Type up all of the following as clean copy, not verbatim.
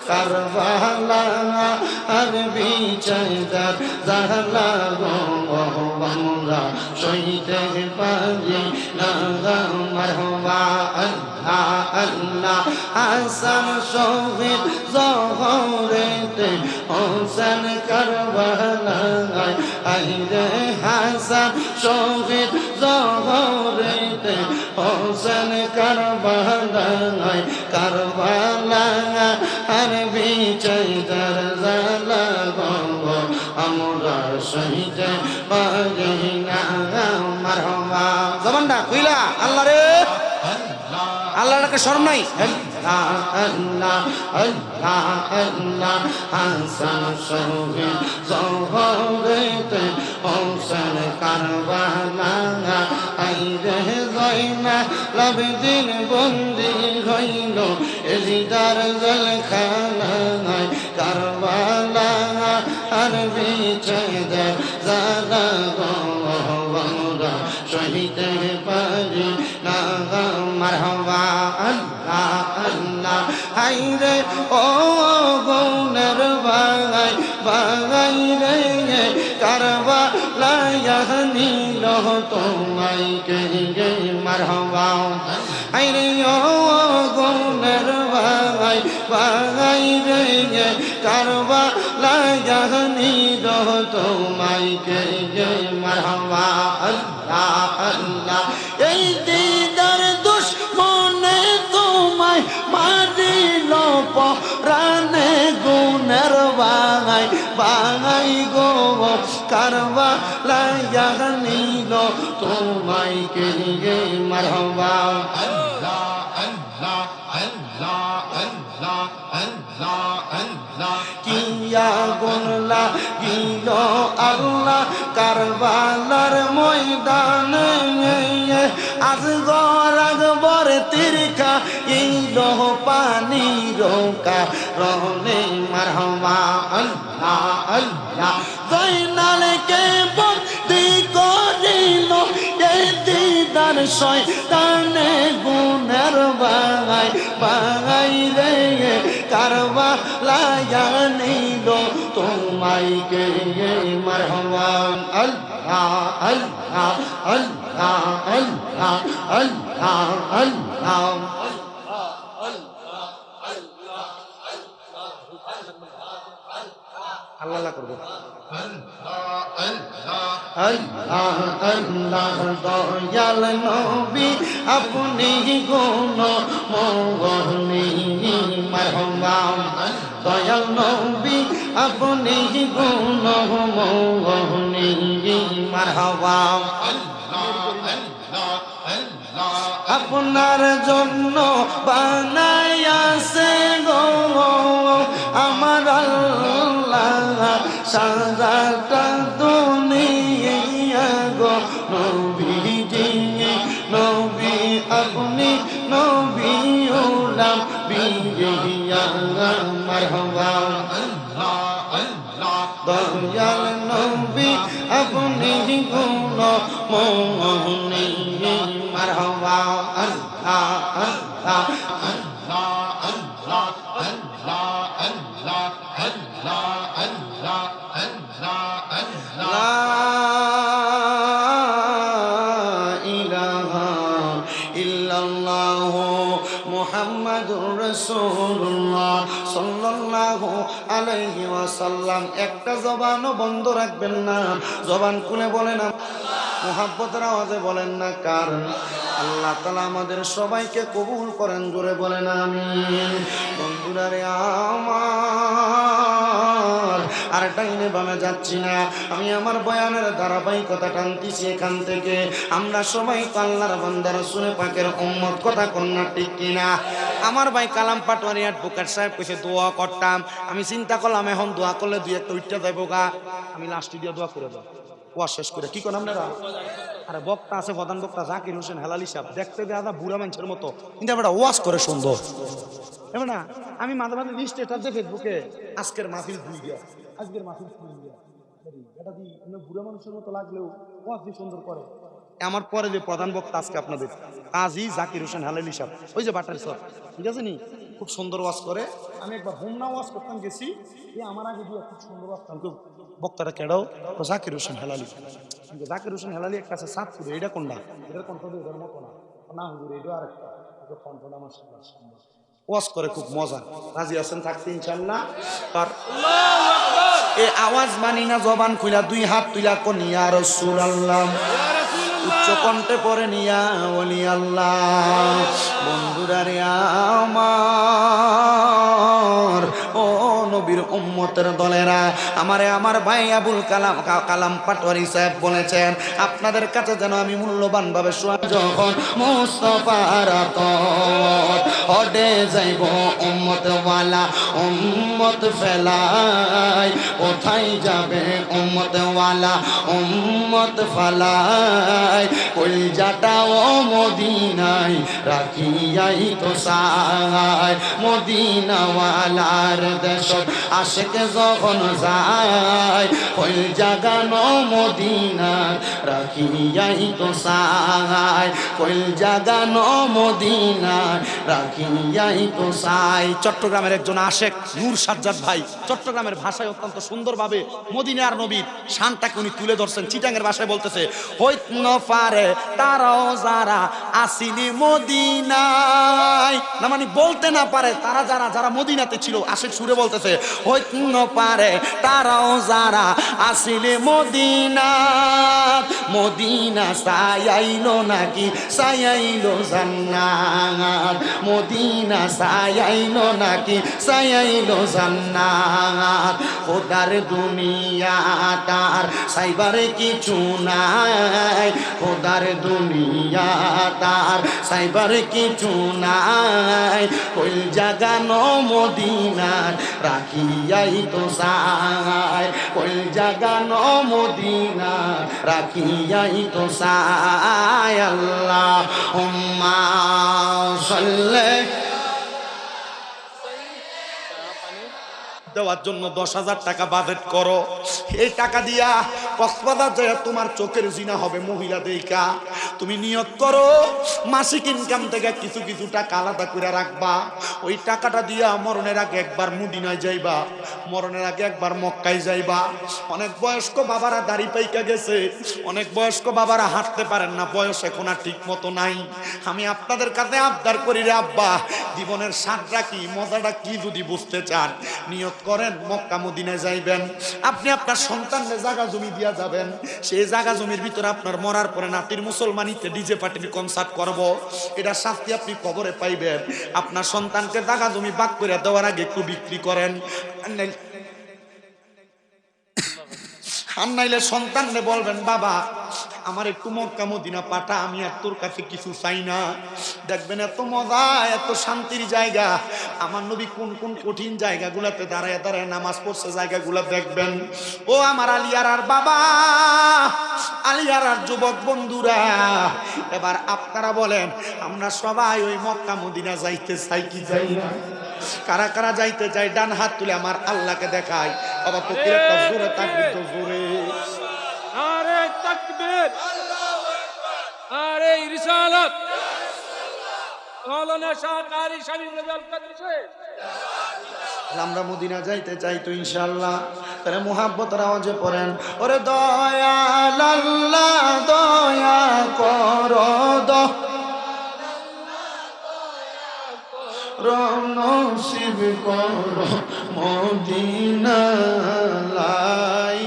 কারবালা আর বিচার জালা গো আমরা সইতে পারি না মারহাবা আল্লাহ আল্লাহ হাসান শহীদ জহরেতে হোসেন কারবালায় আইরে হাসান শহীদ জহরেতে হোসেন কারবালায় কারবালা আর বিজয় জালা গো আমরা সইতে পারি না মারহাবা জবানটা কইলা আল্লাহ রে আল্লাহকে শরম নাই আল্লাহ আল্লাহ আল্লাহ হাসান শহীদ জহরেতে হোসেন কারবালা আইরে জয়না লাবদিন বন্দি হইল এজিদার জলখানায় কারবালা আর বিচে জালা গো আমরা সহিতে পারি না মারহাবা আল্লাহ আল্লাহ হাইরে ও গুণের বাগাই বাগাই রে কারবালা নিল তোমায় কে গে মারহাবা হাইরে ও গুণের বাগাই বাগাই রে কারবালা নিল তোমায় কে গে মারহাবা আল্লাহ আল্লাহ এই দিদার দুশ্মনে তোমায় মারিল পরানে গুণের বাগাই বাগাই গো কারবালা নিল তোমায় কে গে মারহাবা আল্লাহ আল্লাহ আল্লাহ আল্লাহ আল্লাহ আল্লাহ কিয়া গুনলা গিল আল্লাহ কারবালার ময়দানে আজ গরাগবর তিরকা ইল পানি রোকা রহনে মারহাবা আল্লাহ আল্লাহ জয়নালকে বন্দি করিল এই দিদার শয়তানে গুণের বাগাই বাগাই রে কারবালা নিল তোমায় কে মারহাবা আল্লাহ আল্লাহ আল্লাহ আল্লাহ আল্লাহ আল্লাহ আল্লাহ করবো আল্লাহ আল্লাহ দয়াল নবী আপনি গুণ মোহনী মারহাবা দয়াল নবী আপনি গুণ মোহনী মারহাবা আপনার জন্য বানাইয়াছে গো আমার আল্লাহ সারাটা দুনিয়া গো নবীজি নবী আপনি নবী উলাম বিয়া মারহাবা আল্লাহ আল্লাহ দয়াল নবী আপনি গুণ মোহনী মারহাবা আল্লাহ আল্লাহ আল্লাহ আল্লাহ আল্লাহ আল্লাহ আল্লাহ আল্লাহ আল্লাহ আল্লাহ লা ইলাহা ইল্লাল্লাহ মুহাম্মাদুর রাসূলুল্লাহ সাল্লাল্লাহু আলাইহি ওয়াসাল্লাম একটা জবানও বন্ধ রাখবেন না জবান খুলে বলেন মুহাব্বতের আওয়াজে বলেন না কারণ আল্লাহ তাআলা আমাদের সবাইকে কবুল করেন জোরে বলেন আমিন বন্ধুরা রে আমার আর ডাইনে বামে যাচ্ছি না আমি আমার বয়ানের ধারাবাহিকতা টানতেছি এখান থেকে আমরা সবাই আল্লাহর বান্দা রাসূলে পাকের উম্মত কথা কন্যা ঠিক কিনা আমার ভাই কালাম পাটোয়ারি অ্যাডভোকেট সাহেব কইছে দোয়া করতাম আমি চিন্তা করলাম এখন দোয়া করলে দুই একটা উইটটা যাইব গা আমি লাস্ট দিয়ে দোয়া করে দাও ওয়াজ শেষ করে কি কোন আপনারা আরে বক্তা আছে প্রধান বক্তা জাকির হোসেন হেলালি সাহেব দেখতে দেয়া বুড়া মানুষের মতো কিন্তু আমরা ওয়াজ করে সুন্দর এবার না আমি মাঝে মাঝে স্টেটাস দিয়ে ফেসবুকে আজকের মাহফিল ভুল গিয়া আজকের মাহফিল ভুল গিয়া এটা দি বুড়া মানুষের মতো লাগলেও ওয়াজ দিয়ে সুন্দর করে আমার পরে যে প্রধান বক্তা আজকে আপনাদের কাজী জাকির হোসেন হেলালি সাহেব ওই যে বাটার সব ঠিক আছে নি খুব সুন্দর ওয়াজ করে। আমি একবার হোমনা ওয়াজ করতাম গেছি, আমার আগে দিয়ে খুব সুন্দর ওয়াজ করতাম। বক্তারা কেডাও? জাকির হোসেন হেলালি। জাকির হোসেন হেলালি একটা আছে সাতপুরে, এটা কোনটা? এটার কণ্ঠ এটার মতো না, না হুজুর এটা আরেকটা, কণ্ঠটা মাশাআল্লাহ সুন্দর ওয়াজ করে, খুব মজা। রাজি আছেন থাকতে ইনশাআল্লাহ? আর এই আওয়াজ মানি না, জবান খুইলা দুই হাত তুইলা কোন ইয়া রাসূলুল্লাহ, উচ্চ কণ্ঠে পড়ে নিয়া ওলি আল্লাহ। বন্ধুরা রে আমার, ও নবীর উম্মতের দলেরা, আমারে আমার ভাই আবুল কালাম পাটোয়ারি সাহেব বলেছেন, আপনাদের কাছে যেন আমি মূল্যবান ভাবে শোয়া, যখন মুস্তাফার আতর হডে যাইব উম্মত ওয়ালা, উম্মত ফেলাই কোথায় যাবে উম্মত ওয়ালা, উম্মত ফালাই কলজাটা ও মদিনায় রাখিয়াই তো সাই, মদিনাওয়ালার দেশ আশেক যখন যায়, কলজা গানো মদিনা রাখিয়াই তো সাই, কলজা গানো মদিনা রাখিয়াই তো সাই। চট্টগ্রামের একজন আশেক নূর সাজ্জাদ ভাই চট্টগ্রামের ভাষায় অত্যন্ত সুন্দরভাবে মদিনার নবীর শানটাকে উনি তুলে ধরছেন। চিটাঙ্গের ভাষায় বলতেছে, হইত নফারে তারাও যারা আসিনি মদিনায়, না মানে বলতে না পারে তারা যারা যারা মদিনাতে ছিল, আশেক সুরে বলতেছে, হইত নপারে তারাও যারা আসিনি মদিনাত, মদিনা সায়াইলো নাকি সায়াইলো জান্নাত, মদিনা সায়াইলো নাকি সায়াইলো জান্নাত, খোদার দুনিয়া তার সাইবারে কিছু নাই, খোদার দুনিয়া তার সাইবারে কিছু নাই, কই জাগানো মদিনার রাখিয়াই তো সাই, কই জাগানো মদিনার রাখিয়াই তো সাই। আল্লাহুম্মা সাল্লি দেওয়ার জন্য 10,000 টাকা বাজেট করো। এই টাকা দিয়া কক্সবাজার যায়, তোমার চোখের জিনা হবে মহিলা দেইকা। তুমি নিয়ত করো মাসিক ইনকাম থেকে কিছু কিছু টাকা আলাদা করে রাখবা। ওই টাকাটা দিয়া মরণের আগে একবার মদিনায় যাইবা, মরণের আগে একবার মক্কায় যাইবা। অনেক বয়স্ক বাবারা দাড়ি পাইকা গেছে, অনেক বয়স্ক বাবারা হাঁটতে পারেন না, বয়স এখন আর ঠিক মতো নাই। আমি আপনাদের কাছে আবদার করি রে আব্বা, জীবনের স্বাদটা কি, মজাটা কি যদি বুঝতে চান, নিয়ত করেন মক্কা মদিনায় যাইবেন। আপনি আপনার সন্তানদের জায়গা জমি দিয়া যাবেন, সেই জায়গা জমির ভিতরে আপনার মরার পরে নাতির মুসলমানিতে ডিজে পার্টির কনসার্ট করব, এটা শাস্তি আপনি কবরে পাইবেন। আপনার সন্তানকে জায়গা জমি ভাগ করে দেওয়ার আগে একটু বিক্রি করেন, আর নাইলে সন্তানরে বলবেন, বাবা আমার একটু মক্কা মদিনা পাঠা, আমি আর তোর কাছে কিছু চাই না। দেখবেন এত মজা, এত শান্তির জায়গা। আমার নবী কোন কোন কঠিন জায়গাগুলোতে দাঁড়ায় দাঁড়ায় নামাজ পড়ছে, জায়গাগুলো দেখবেন। ও আমার আলিয়ারার বাবা, আলিয়ারার যুবক বন্ধুরা, এবার আপনারা বলেন, আমরা সবাই ওই মক্কা মদিনা যাইতে চাই কি চাই না? কারা কারা যাইতে চাই ডান হাত তুলে আমার আল্লাহকে দেখায়। বাবা ফকির একটা জোরে তাকবীর তো জোরে, নারে তাকবীর, নারে রিসালাত, মাওলানা শাহ কারি শামীম রাজাল কাদরিসে। আমরা মদিনা যাইতে চাই তো ইনশাআল্লাহ। তাহলে মুহাব্বতের আওয়াজে পড়েন, ওরে দয়াল আল্লাহ দয়া করো, নসিব করো মদিনা, লাই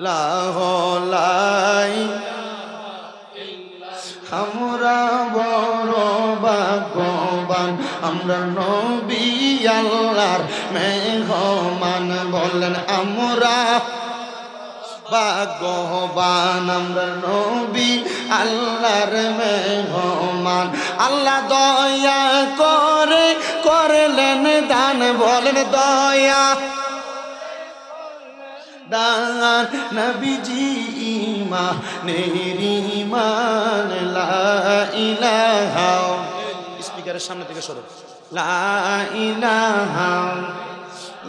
লাই আমরা বড় ভাগ্যবান, আমরা নবী আল্লাহর মেহমান। বলেন আমরা ভাগ্যবান, আমরা নবী আল্লাহর মেহমান। আল্লাহ দয়া করে করলেন দান, বলেন দয়া দান, নবীজি ঈমানের ঈমান, লা ইলাহা, স্পিকারের সামনে থেকে সরো, লা ইলাহা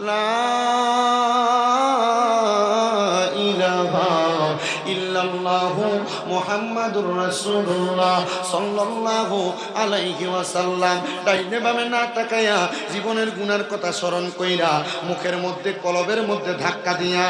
লা ইলাহা ইল্লাল্লাহু মুহাম্মাদুর রাসূলুল্লাহ সাল্লাল্লাহু আলাইহি ওয়াসাল্লাম। ডাইনে বামে না তাকায়া জীবনের গুনার কথা স্মরণ কইরা মুখের মধ্যে কলবের মধ্যে ধাক্কা দিয়া